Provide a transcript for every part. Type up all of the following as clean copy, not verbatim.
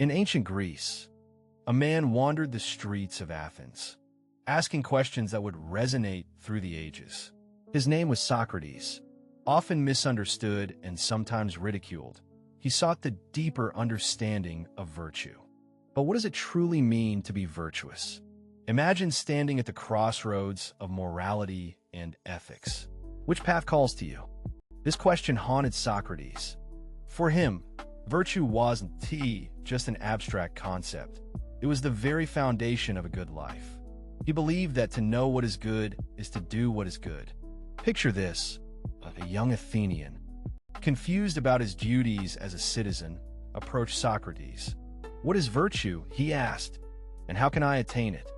In ancient Greece, a man wandered the streets of Athens, asking questions that would resonate through the ages. His name was Socrates. Often misunderstood and sometimes ridiculed, he sought the deeper understanding of virtue. But what does it truly mean to be virtuous? Imagine standing at the crossroads of morality and ethics. Which path calls to you? This question haunted Socrates. For him, virtue wasn't just an abstract concept. It was the very foundation of a good life. He believed that to know what is good is to do what is good. Picture this, a young Athenian, confused about his duties as a citizen, approached Socrates. "What is virtue?" he asked, "and how can I attain it?"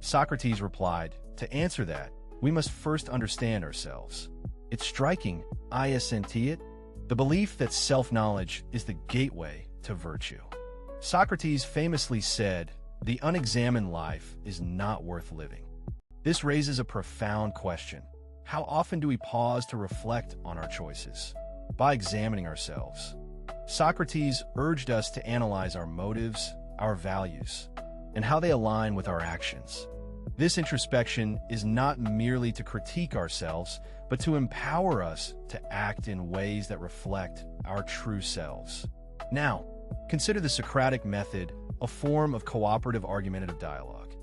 Socrates replied, "To answer that, we must first understand ourselves." It's striking, isn't it? The belief that self-knowledge is the gateway to virtue. Socrates famously said, "The unexamined life is not worth living." This raises a profound question. How often do we pause to reflect on our choices? By examining ourselves. Socrates urged us to analyze our motives, our values, and how they align with our actions. This introspection is not merely to critique ourselves, but to empower us to act in ways that reflect our true selves. Now, consider the Socratic method, a form of cooperative argumentative dialogue.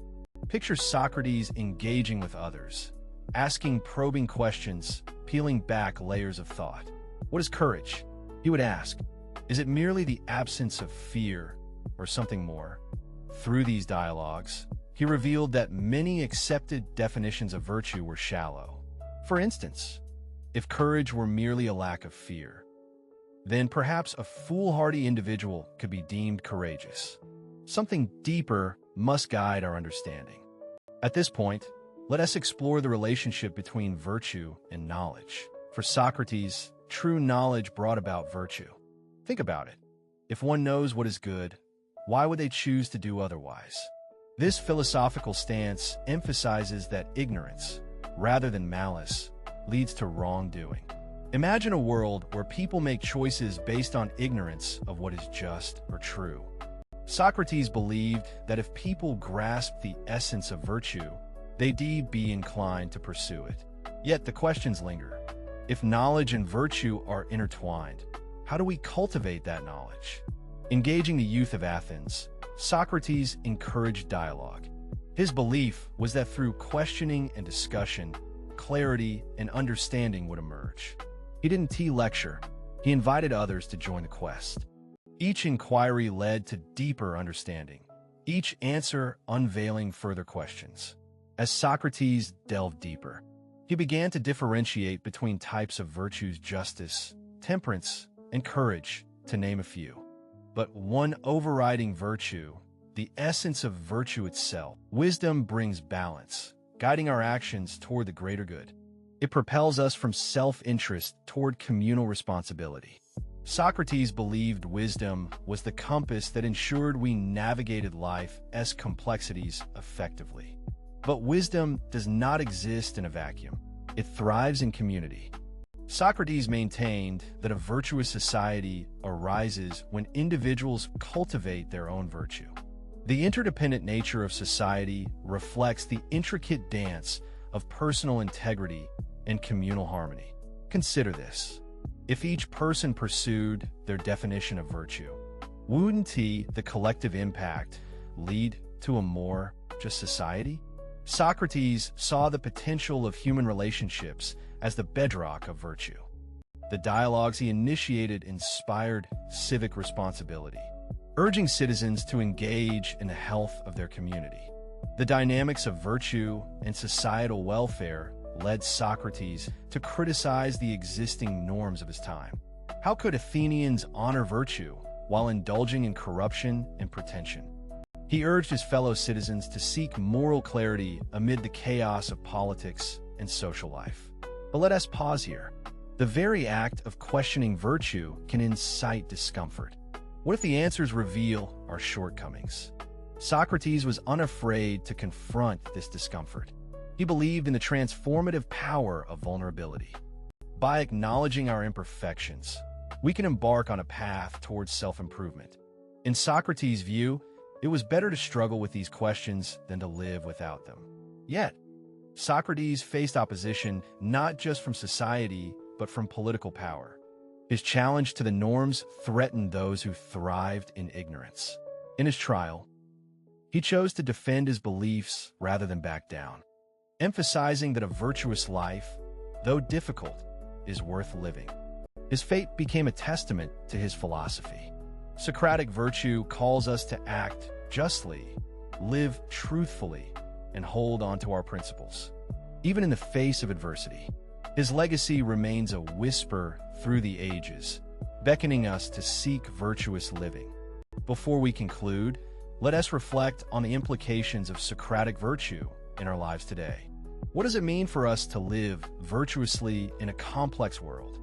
Picture Socrates engaging with others, asking probing questions, peeling back layers of thought. What is courage? He would ask. Is it merely the absence of fear or something more? Through these dialogues, he revealed that many accepted definitions of virtue were shallow. For instance, if courage were merely a lack of fear, then perhaps a foolhardy individual could be deemed courageous. Something deeper must guide our understanding. At this point, let us explore the relationship between virtue and knowledge. For Socrates, true knowledge brought about virtue. Think about it. If one knows what is good, why would they choose to do otherwise? This philosophical stance emphasizes that ignorance, rather than malice, leads to wrongdoing. Imagine a world where people make choices based on ignorance of what is just or true. Socrates believed that if people grasped the essence of virtue, they'd be inclined to pursue it. Yet the questions linger. If knowledge and virtue are intertwined, how do we cultivate that knowledge? Engaging the youth of Athens, Socrates encouraged dialogue. His belief was that through questioning and discussion, clarity and understanding would emerge. He didn't lecture, he invited others to join the quest. Each inquiry led to deeper understanding, each answer unveiling further questions. As Socrates delved deeper, he began to differentiate between types of virtues: justice, temperance, and courage, to name a few. But one overriding virtue, the essence of virtue itself, wisdom, brings balance, guiding our actions toward the greater good. It propels us from self-interest toward communal responsibility. Socrates believed wisdom was the compass that ensured we navigated life's complexities effectively. But wisdom does not exist in a vacuum. It thrives in community. Socrates maintained that a virtuous society arises when individuals cultivate their own virtue. The interdependent nature of society reflects the intricate dance of personal integrity and communal harmony. Consider this. If each person pursued their definition of virtue, wouldn't the collective impact lead to a more just society? Socrates saw the potential of human relationships as the bedrock of virtue. The dialogues he initiated inspired civic responsibility, urging citizens to engage in the health of their community. The dynamics of virtue and societal welfare led Socrates to criticize the existing norms of his time. How could Athenians honor virtue while indulging in corruption and pretension? He urged his fellow citizens to seek moral clarity amid the chaos of politics and social life. But let us pause here. The very act of questioning virtue can incite discomfort. What if the answers reveal our shortcomings? Socrates was unafraid to confront this discomfort. He believed in the transformative power of vulnerability. By acknowledging our imperfections, we can embark on a path towards self-improvement. In Socrates' view, it was better to struggle with these questions than to live without them. Yet, Socrates faced opposition not just from society, but from political power. His challenge to the norms threatened those who thrived in ignorance. In his trial, he chose to defend his beliefs rather than back down, emphasizing that a virtuous life, though difficult, is worth living. His fate became a testament to his philosophy. Socratic virtue calls us to act justly, live truthfully, and hold on to our principles, even in the face of adversity. His legacy remains a whisper through the ages, beckoning us to seek virtuous living. Before we conclude, let us reflect on the implications of Socratic virtue in our lives today. What does it mean for us to live virtuously in a complex world?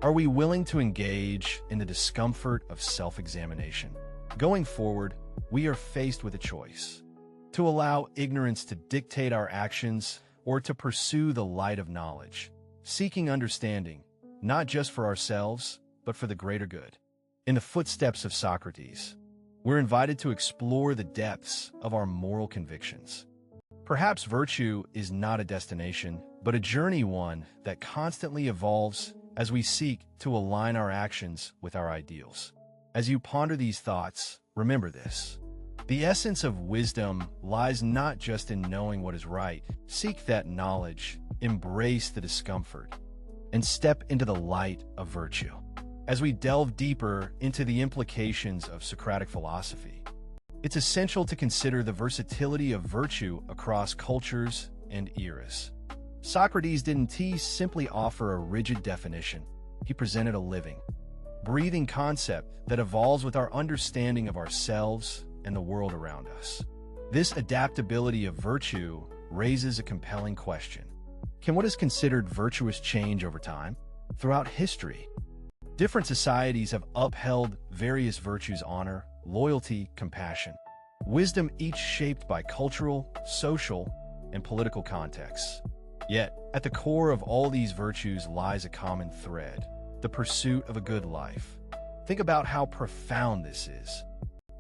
Are we willing to engage in the discomfort of self-examination? Going forward, we are faced with a choice: to allow ignorance to dictate our actions or to pursue the light of knowledge, seeking understanding, not just for ourselves, but for the greater good. In the footsteps of Socrates, we're invited to explore the depths of our moral convictions. Perhaps virtue is not a destination, but a journey, one that constantly evolves as we seek to align our actions with our ideals. As you ponder these thoughts, remember this: the essence of wisdom lies not just in knowing what is right. Seek that knowledge, embrace the discomfort, and step into the light of virtue. As we delve deeper into the implications of Socratic philosophy, it's essential to consider the versatility of virtue across cultures and eras. Socrates didn't simply offer a rigid definition. He presented a living, breathing concept that evolves with our understanding of ourselves and the world around us. This adaptability of virtue raises a compelling question: can what is considered virtuous change over time? Throughout history, different societies have upheld various virtues: honor, loyalty, compassion, wisdom, each shaped by cultural, social, and political contexts. Yet, at the core of all these virtues lies a common thread: the pursuit of a good life. Think about how profound this is.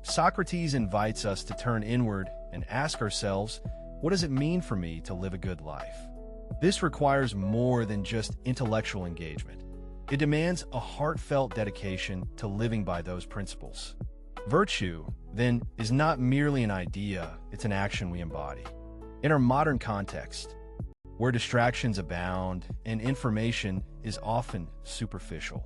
Socrates invites us to turn inward and ask ourselves, what does it mean for me to live a good life? This requires more than just intellectual engagement. It demands a heartfelt dedication to living by those principles. Virtue, then, is not merely an idea, it's an action we embody. In our modern context, where distractions abound and information is often superficial,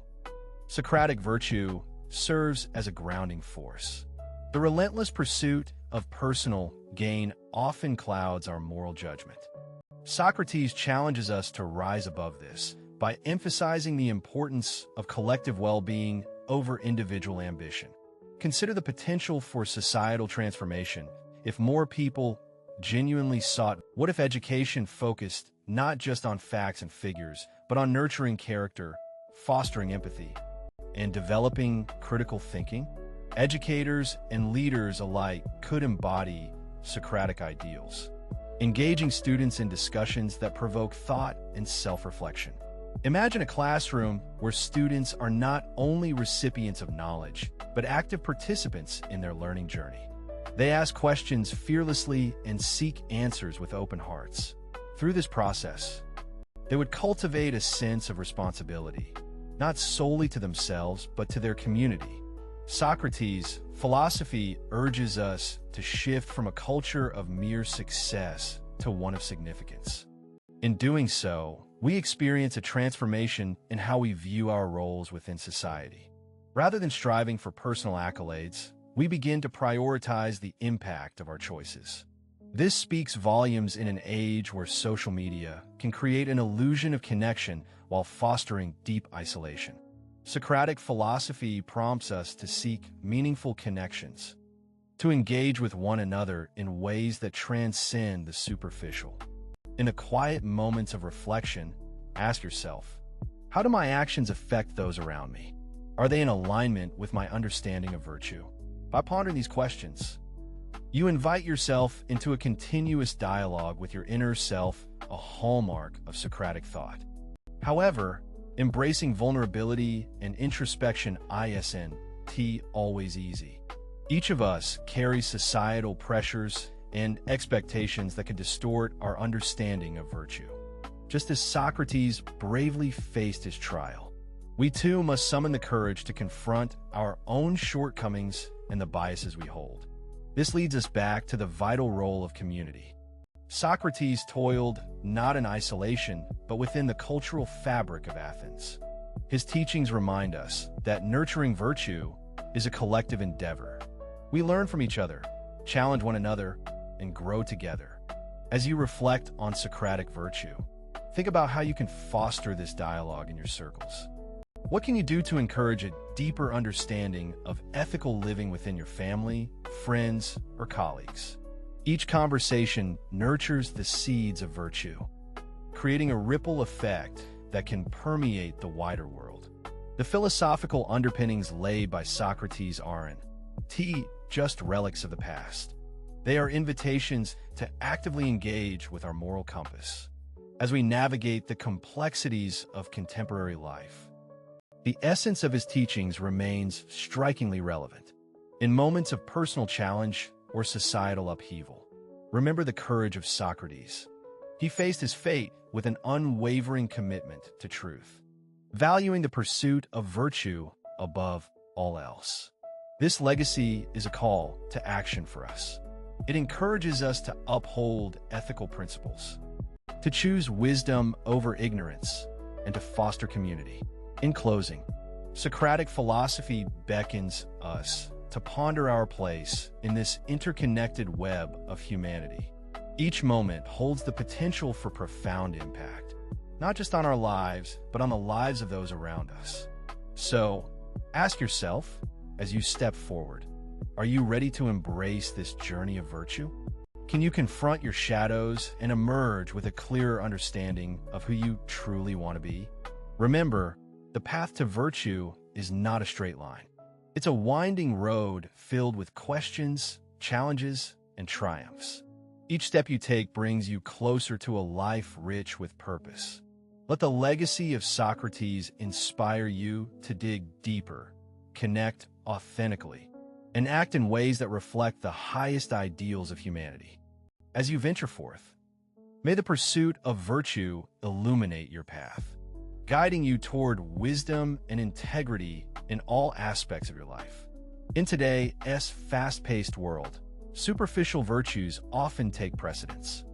Socratic virtue serves as a grounding force. The relentless pursuit of personal gain often clouds our moral judgment. Socrates challenges us to rise above this by emphasizing the importance of collective well-being over individual ambition. Consider the potential for societal transformation if more people genuinely sought. What if education focused not just on facts and figures, but on nurturing character, fostering empathy, and developing critical thinking? Educators and leaders alike could embody Socratic ideals, engaging students in discussions that provoke thought and self-reflection. Imagine a classroom where students are not only recipients of knowledge, but active participants in their learning journey. They ask questions fearlessly and seek answers with open hearts. Through this process, they would cultivate a sense of responsibility, not solely to themselves, but to their community. Socrates' philosophy urges us to shift from a culture of mere success to one of significance. In doing so, we experience a transformation in how we view our roles within society. Rather than striving for personal accolades, we begin to prioritize the impact of our choices. This speaks volumes in an age where social media can create an illusion of connection while fostering deep isolation. Socratic philosophy prompts us to seek meaningful connections, to engage with one another in ways that transcend the superficial. In the quiet moments of reflection, ask yourself, how do my actions affect those around me? Are they in alignment with my understanding of virtue? By pondering these questions, you invite yourself into a continuous dialogue with your inner self, a hallmark of Socratic thought. However, embracing vulnerability and introspection isn't always easy. Each of us carries societal pressures and expectations that can distort our understanding of virtue. Just as Socrates bravely faced his trial, we too must summon the courage to confront our own shortcomings and the biases we hold. This leads us back to the vital role of community. Socrates toiled not in isolation, but within the cultural fabric of Athens. His teachings remind us that nurturing virtue is a collective endeavor. We learn from each other, challenge one another, and grow together. As you reflect on Socratic virtue, think about how you can foster this dialogue in your circles. What can you do to encourage a deeper understanding of ethical living within your family, friends, or colleagues? Each conversation nurtures the seeds of virtue, creating a ripple effect that can permeate the wider world. The philosophical underpinnings laid by Socrates aren't just relics of the past. They are invitations to actively engage with our moral compass as we navigate the complexities of contemporary life. The essence of his teachings remains strikingly relevant. In moments of personal challenge or societal upheaval, remember the courage of Socrates. He faced his fate with an unwavering commitment to truth, valuing the pursuit of virtue above all else. This legacy is a call to action for us. It encourages us to uphold ethical principles, to choose wisdom over ignorance, and to foster community. In closing, Socratic philosophy beckons us to ponder our place in this interconnected web of humanity. Each moment holds the potential for profound impact, not just on our lives, but on the lives of those around us. So, ask yourself, as you step forward, are you ready to embrace this journey of virtue? Can you confront your shadows and emerge with a clearer understanding of who you truly want to be? Remember, the path to virtue is not a straight line. It's a winding road filled with questions, challenges, and triumphs. Each step you take brings you closer to a life rich with purpose. Let the legacy of Socrates inspire you to dig deeper, connect authentically, and act in ways that reflect the highest ideals of humanity. As you venture forth, may the pursuit of virtue illuminate your path, guiding you toward wisdom and integrity in all aspects of your life. In today's fast-paced world, superficial virtues often take precedence.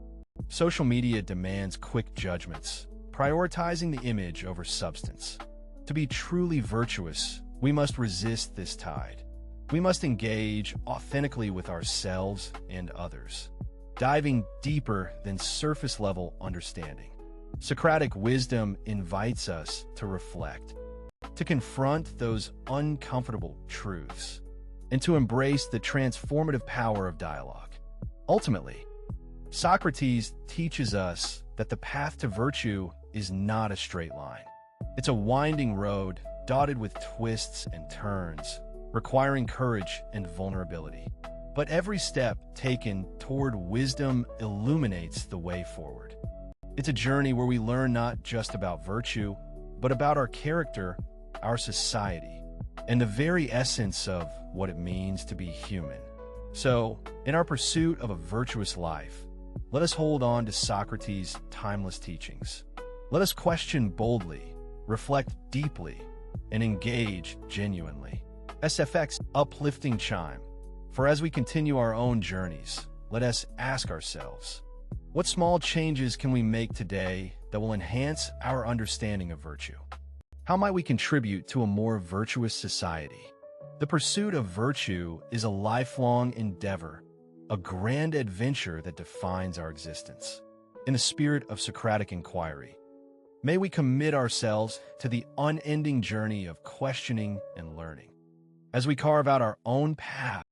Social media demands quick judgments, prioritizing the image over substance. To be truly virtuous, we must resist this tide. We must engage authentically with ourselves and others, diving deeper than surface-level understanding. Socratic wisdom invites us to reflect, to confront those uncomfortable truths, and to embrace the transformative power of dialogue. Ultimately, Socrates teaches us that the path to virtue is not a straight line. It's a winding road dotted with twists and turns, requiring courage and vulnerability. But every step taken toward wisdom illuminates the way forward. It's a journey where we learn not just about virtue, but about our character, our society, and the very essence of what it means to be human. So, in our pursuit of a virtuous life, let us hold on to Socrates' timeless teachings. Let us question boldly, reflect deeply, and engage genuinely. SFX uplifting chime. For as we continue our own journeys, let us ask ourselves, what small changes can we make today that will enhance our understanding of virtue? How might we contribute to a more virtuous society? The pursuit of virtue is a lifelong endeavor, a grand adventure that defines our existence. In the spirit of Socratic inquiry, may we commit ourselves to the unending journey of questioning and learning. As we carve out our own path